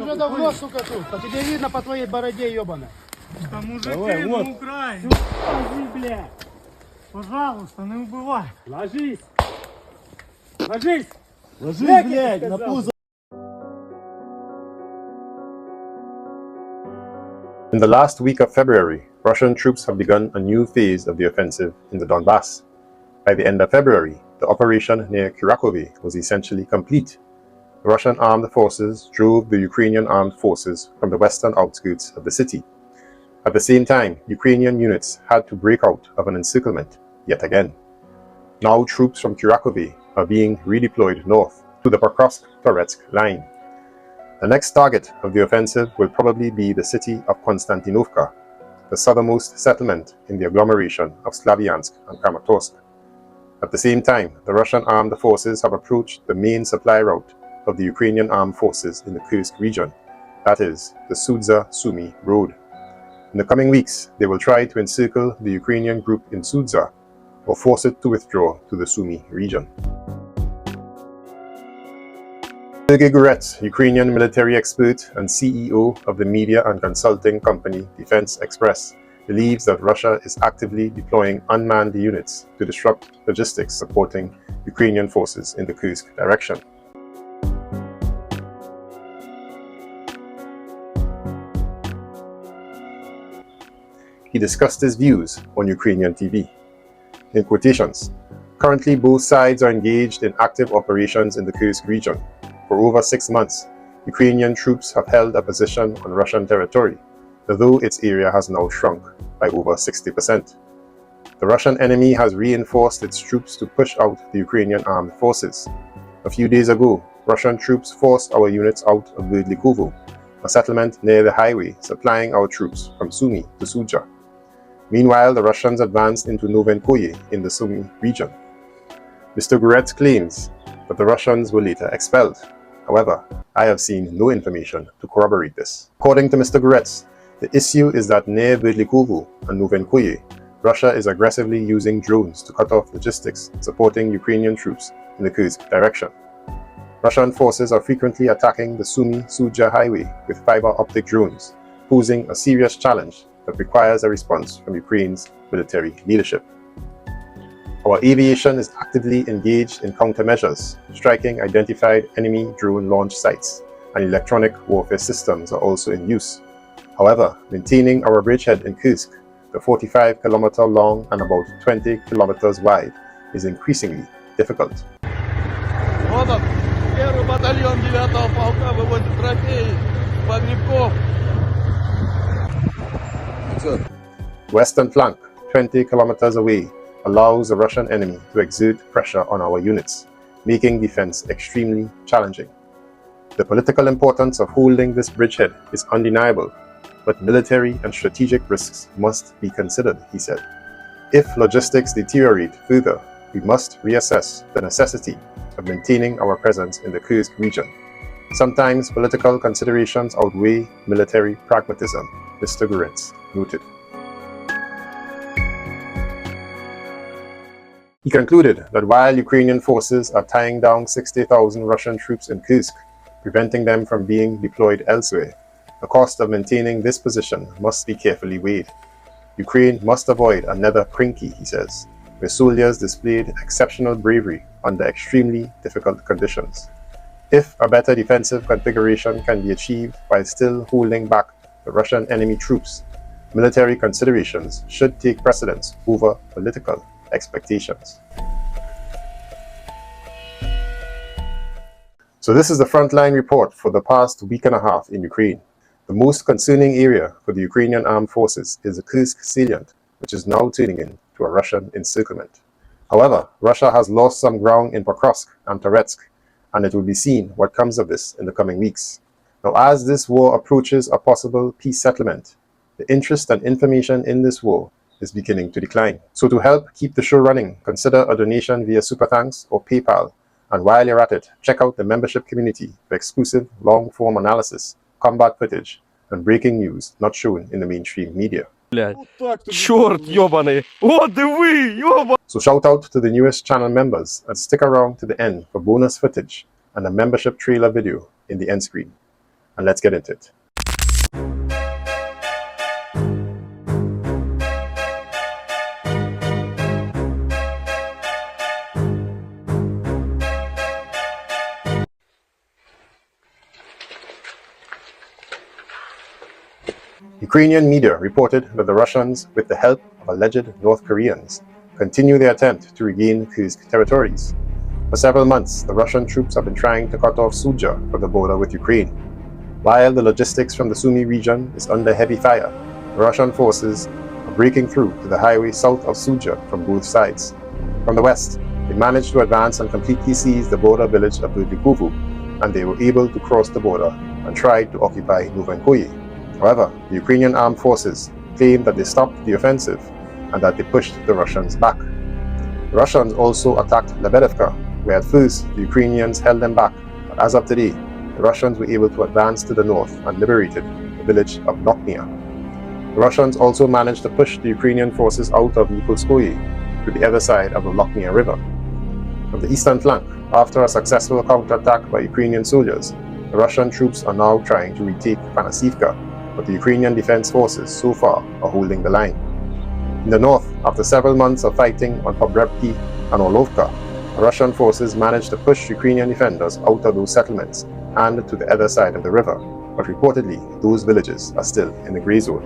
Уже давно, сука, тут. По тебе видно по твоей бороде, ебаная. Да мужики на Украине. Ложись, блядь. Пожалуйста, не убивай. Ложись. Ложись. Ложись, блядь, на пузо. In the last week of February, Russian troops have begun a new phase of the offensive in the Donbas. By the end of February, the operation near Kursk was essentially complete. The Russian armed forces drove the Ukrainian armed forces from the western outskirts of the city. At the same time, Ukrainian units had to break out of an encirclement yet again. Now troops from Kursk are being redeployed north to the Pokrovsk-Toretsk line. The next target of the offensive will probably be the city of Uspenivka, the southernmost settlement in the agglomeration of Slavyansk and Kramatorsk. At the same time, the Russian armed forces have approached the main supply route of the Ukrainian armed forces in the Kursk region, that is, the Sudza-Sumy road. In the coming weeks, they will try to encircle the Ukrainian group in Sudza or force it to withdraw to the Sumy region. Sergei Gurets, Ukrainian military expert and CEO of the media and consulting company Defense Express, believes that Russia is actively deploying unmanned units to disrupt logistics supporting Ukrainian forces in the Kursk direction. He discussed his views on Ukrainian TV. In quotations, currently both sides are engaged in active operations in the Kursk region. For over 6 months, Ukrainian troops have held a position on Russian territory, although its area has now shrunk by over 60%. The Russian enemy has reinforced its troops to push out the Ukrainian armed forces. A few days ago, Russian troops forced our units out of Velyka, a settlement near the highway supplying our troops from Sumy to Sudzha. Meanwhile, the Russians advanced into Novosilka in the Sumy region. Mr. Gurets claims that the Russians were later expelled. However, I have seen no information to corroborate this. According to Mr. Gurets, the issue is that near Velyka and Novosilka, Russia is aggressively using drones to cut off logistics supporting Ukrainian troops in the Kursk direction. Russian forces are frequently attacking the Sumy-Sudzha highway with fiber optic drones, posing a serious challenge that requires a response from Ukraine's military leadership. Our aviation is actively engaged in countermeasures, striking identified enemy drone launch sites, and electronic warfare systems are also in use. However, maintaining our bridgehead in Kursk, the 45-kilometer long and about 20 kilometers wide, is increasingly difficult. Вот он, первый батальон 9-го полка выводит трофеи в огневков. Western flank, 20 kilometers away, allows the Russian enemy to exert pressure on our units, making defense extremely challenging. The political importance of holding this bridgehead is undeniable, but military and strategic risks must be considered, he said. If logistics deteriorate further, we must reassess the necessity of maintaining our presence in the Kursk region. Sometimes political considerations outweigh military pragmatism, Mr. Gurets noted. He concluded that while Ukrainian forces are tying down 60,000 Russian troops in Kursk, preventing them from being deployed elsewhere, the cost of maintaining this position must be carefully weighed. Ukraine must avoid another Krinky, he says, where soldiers displayed exceptional bravery under extremely difficult conditions. If a better defensive configuration can be achieved while still holding back the Russian enemy troops, military considerations should take precedence over political expectations. So this is the frontline report for the past week and a half in Ukraine. The most concerning area for the Ukrainian armed forces is the Kursk salient, which is now turning into a Russian encirclement. However, Russia has lost some ground in Pokrovsk and Toretsk, and it will be seen what comes of this in the coming weeks. Now, as this war approaches a possible peace settlement, the interest and information in this war is beginning to decline. So to help keep the show running, consider a donation via Super Thanks or PayPal. And while you're at it, check out the membership community for exclusive long-form analysis, combat footage, and breaking news not shown in the mainstream media. Черт ёбаный! О, диви, ёба! So shout out to the newest channel members and stick around to the end for bonus footage and a membership trailer video in the end screen. and let's get into it. Ukrainian media reported that the Russians, with the help of alleged North Koreans, continue their attempt to regain Kursk territories. For several months, the Russian troops have been trying to cut off Sudzha from the border with Ukraine. While the logistics from the Sumy region is under heavy fire, the Russian forces are breaking through to the highway south of Sudzha from both sides. From the west, they managed to advance and completely seize the border village of Velyka, and they were able to cross the border and tried to occupy Novosilka. However, the Ukrainian armed forces claimed that they stopped the offensive and that they pushed the Russians back. The Russians also attacked Lebedevka, where at first the Ukrainians held them back, but as of today, the Russians were able to advance to the north and liberated the village of Loknia. The Russians also managed to push the Ukrainian forces out of Nikolskoye to the other side of the Loknia River. From the eastern flank, after a successful counterattack by Ukrainian soldiers, the Russian troops are now trying to retake Panasivka, but the Ukrainian defense forces so far are holding the line. In the north, after several months of fighting on Pokrovsk and Orlovka, the Russian forces managed to push Ukrainian defenders out of those settlements and to the other side of the river, but reportedly those villages are still in the grey zone.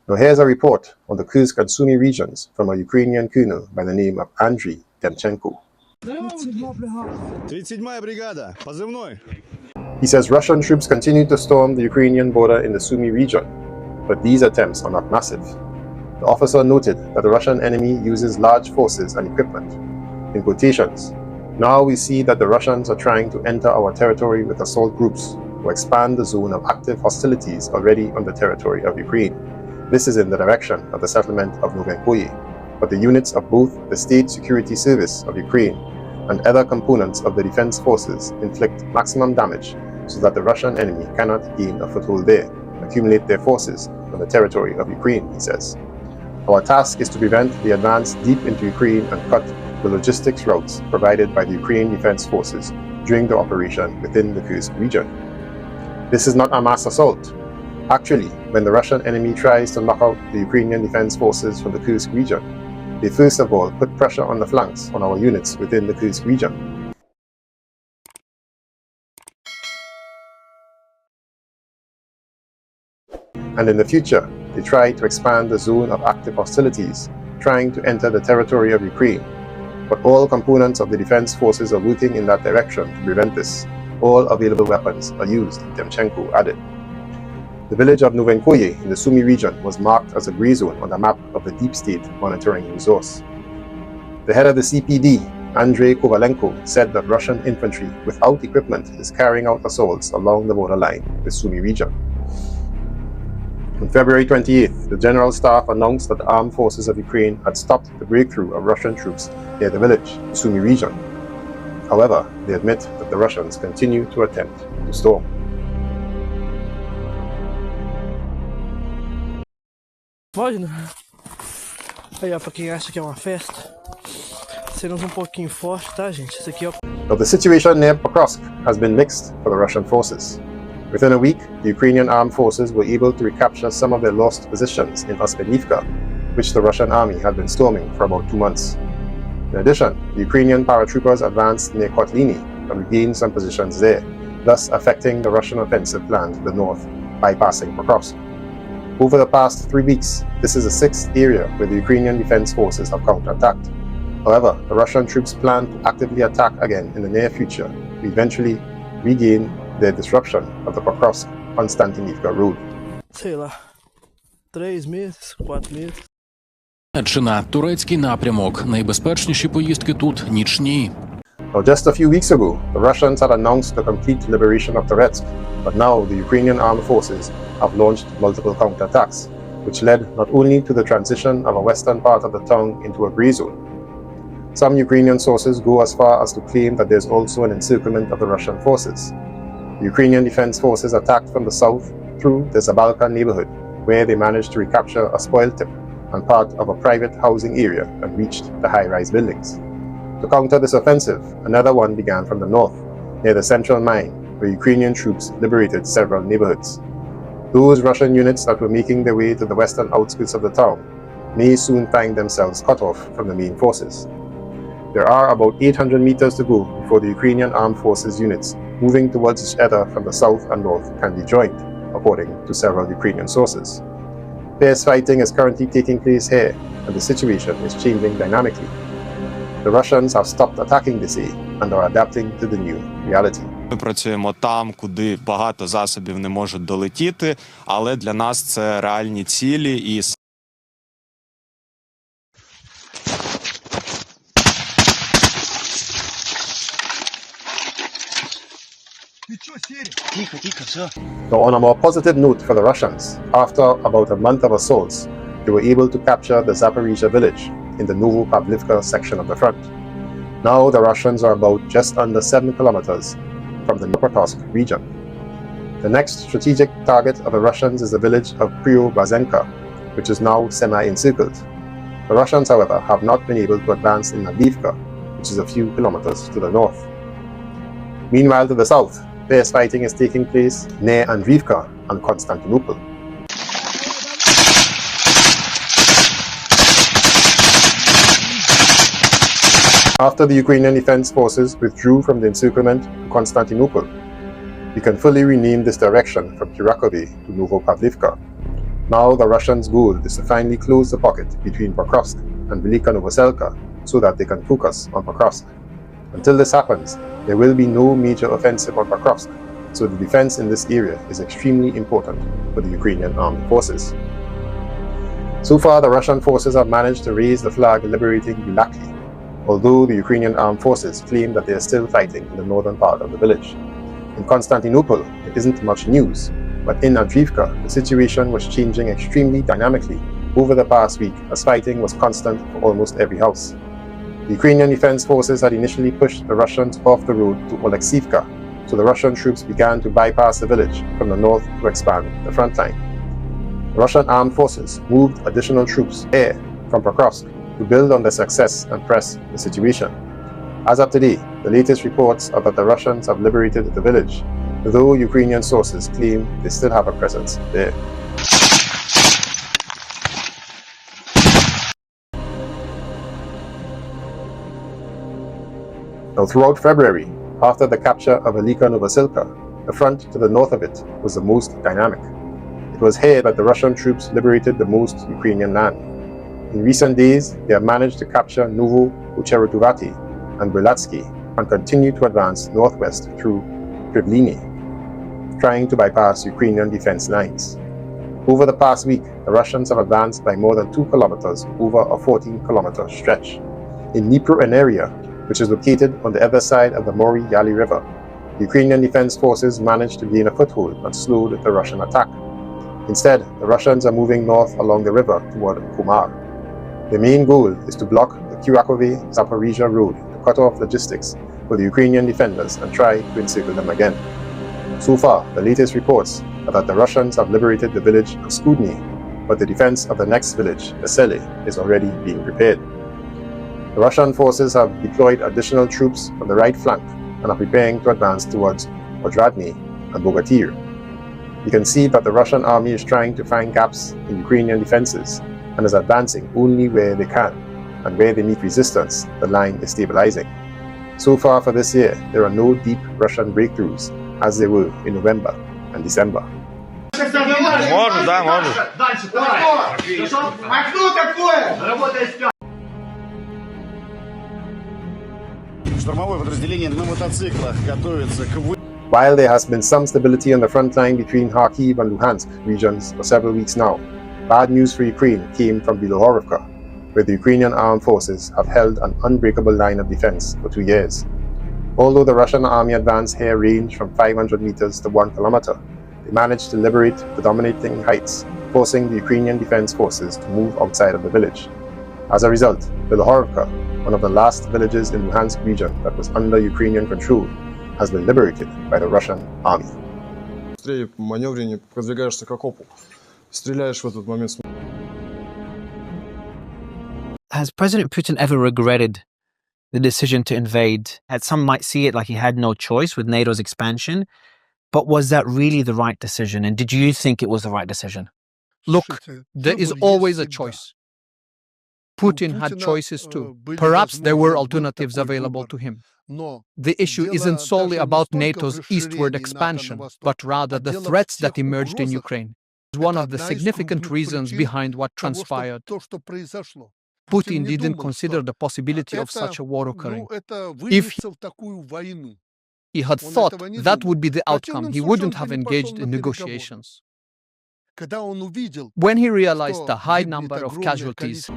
Now here's a report on the Kursk and Sumy regions from a Ukrainian colonel by the name of Andriy Demchenko. 37-я бригада, позывной. He says Russian troops continue to storm the Ukrainian border in the Sumy region, but these attempts are not massive. The officer noted that the Russian enemy uses large forces and equipment. In quotations, now we see that the Russians are trying to enter our territory with assault groups to expand the zone of active hostilities already on the territory of Ukraine. This is in the direction of the settlement of Novosilka, but the units of both the State Security Service of Ukraine and other components of the defense forces inflict maximum damage so that the Russian enemy cannot gain a foothold there and accumulate their forces on the territory of Ukraine, he says. Our task is to prevent the advance deep into Ukraine and cut the logistics routes provided by the Ukrainian defense forces during the operation within the Kursk region. This is not a mass assault. Actually, when the Russian enemy tries to knock out the Ukrainian defense forces from the Kursk region, they first of all put pressure on the flanks on our units within the Kursk region. And in the future, they try to expand the zone of active hostilities, trying to enter the territory of Ukraine. But all components of the defense forces are working in that direction to prevent this. All available weapons are used, Demchenko added. The village of Novosilka in the Sumy region was marked as a grey zone on the map of the Deep State Monitoring Resource. The head of the CPD, Andrei Kovalenko, said that Russian infantry without equipment is carrying out assaults along the borderline with Sumy region. On February 28th, the General Staff announced that the armed forces of Ukraine had stopped the breakthrough of Russian troops near the village, the Sumy region. However, they admit that the Russians continue to attempt to storm. Pode, né? Aí, ó, pra quem acha que é uma festa, cenas pouquinho forte, tá, gente? Isso aqui, ó. Now, the situation near Pokrovsk has been mixed for the Russian forces. Within a week, the Ukrainian armed forces were able to recapture some of their lost positions in Uspenivka, which the Russian army had been storming for about 2 months. In addition, the Ukrainian paratroopers advanced near Kotlyne and regained some positions there, thus affecting the Russian offensive plan to the north, bypassing Pokrovsk. Over the past 3 weeks, this is the 6th area where the Ukrainian defense forces have counterattacked. However, the Russian troops plan to actively attack again in the near future to eventually regain their disruption of the Pokrovsk-Konstantinivka road. Sei lá, 3 meses, 4 meses. Німеччина, турецький напрямок. Найбезпечніші поїздки тут нічні. Now, just a few weeks ago, the Russians had announced the complete liberation of Toretsk, but now the Ukrainian armed forces have launched multiple counterattacks, which led not only to the transition of a western part of the town into a grey zone. Some Ukrainian sources go as far as to claim that there's also an encirclement of the Russian forces. The Ukrainian defense forces attacked from the south through the Zabalka neighborhood, where they managed to recapture a spoil tip and part of a private housing area and reached the high-rise buildings. To counter this offensive, another one began from the north, near the central mine, where Ukrainian troops liberated several neighborhoods. Those Russian units that were making their way to the western outskirts of the town may soon find themselves cut off from the main forces. There are about 800 meters to go before the Ukrainian armed forces units moving towards each other from the south and north can be joined, according to several Ukrainian sources. Fierce fighting is currently taking place here, and the situation is changing dynamically. The Russians have stopped attacking, they say, and are adapting to the new reality. Ми працюємо там, куди багато засобів не можуть долетіти, але для нас це реальні цілі і Now, on a more positive note for the Russians, after about a month of assaults, they were able to capture the Zaporizhia village in the Novopavlivka section of the front. Now the Russians are about just under 7 kilometers from the Pokrovsk region. The next strategic target of the Russians is the village of Preobrazenka, which is now semi-encircled. The Russians, however, have not been able to advance in Avdiivka, which is a few kilometers to the north. Meanwhile, to the south, fierce fighting is taking place near Andriivka and Constantinople. After the Ukrainian Defense Forces withdrew from the encirclement to Constantinople, we can fully rename this direction from Kurakovy to Novopavlivka. Now the Russians' goal is to finally close the pocket between Pokrovsk and Velyka Novosilka so that they can focus on Pokrovsk. Until this happens, there will be no major offensive on Pokrovsk, so the defense in this area is extremely important for the Ukrainian armed forces. So far, the Russian forces have managed to raise the flag liberating Velyka, although the Ukrainian armed forces claim that they are still fighting in the northern part of the village. In Constantinople, it isn't much news, but in Andriivka, the situation was changing extremely dynamically over the past week as fighting was constant for almost every house. The Ukrainian Defense Forces had initially pushed the Russians off the road to Oleksivka, so the Russian troops began to bypass the village from the north to expand the front line. The Russian armed forces moved additional troops air from Pokrovsk to build on their success and press the situation. As of today, the latest reports are that the Russians have liberated the village, though Ukrainian sources claim they still have a presence there. Now, throughout February, after the capture of Velyka Novosilka, the front to the north of it was the most dynamic. It was here that the Russian troops liberated the most Ukrainian land. In recent days, they have managed to capture Novo Ucheretuvati and Brylatsky and continue to advance northwest through Krivlyny, trying to bypass Ukrainian defense lines. Over the past week, the Russians have advanced by more than 2 kilometers over a 14-kilometer stretch. In Dnipro, an area which is located on the other side of the Mory-Yali River, the Ukrainian Defense Forces managed to gain a foothold and slowed the Russian attack. Instead, the Russians are moving north along the river toward Kumar. Their main goal is to block the Kurakovy-Zaporizhia road to cut off logistics for the Ukrainian defenders and try to encircle them again. So far, the latest reports are that the Russians have liberated the village of Skudny, but the defense of the next village, Vesely, is already being prepared. The Russian forces have deployed additional troops on the right flank and are preparing to advance towards Odradny and Bogatyr. You can see that the Russian army is trying to find gaps in Ukrainian defenses and is advancing only where they can, and where they meet resistance, the line is stabilizing. So far for this year, there are no deep Russian breakthroughs as there were in November and December. Может, да, может. Штурмовое подразделение на мотоциклах готовится к While there has been some stability on the front line between Kharkiv and Luhansk regions for several weeks now, bad news for Ukraine came from Bilohorivka, where the Ukrainian armed forces have held an unbreakable line of defense for 2 years. Although the Russian army advance here ranged from 500 meters to 1 kilometer, they managed to liberate the dominating heights, forcing the Ukrainian defense forces to move outside of the village. As a result, Bilohorivka, one of the last villages in Luhansk region that was under Ukrainian control, has been liberated by the Russian army. Быстрее по маневрению продвигаешься к окопу. Стреляешь в этот момент. Has President Putin ever regretted the decision to invade. And some might see it like he had no choice with NATO's expansion. But was that really the right decision? And did you think it was the right decision? Look, there is always a choice. Putin had choices too. Perhaps there were alternatives available to him. The issue isn't solely about NATO's eastward expansion, but rather the threats that emerged in Ukraine. It's one of the significant reasons behind what transpired. Putin didn't consider the possibility of such a war occurring. If he had thought that would be the outcome, he wouldn't have engaged in negotiations. When he realized the high number of casualties,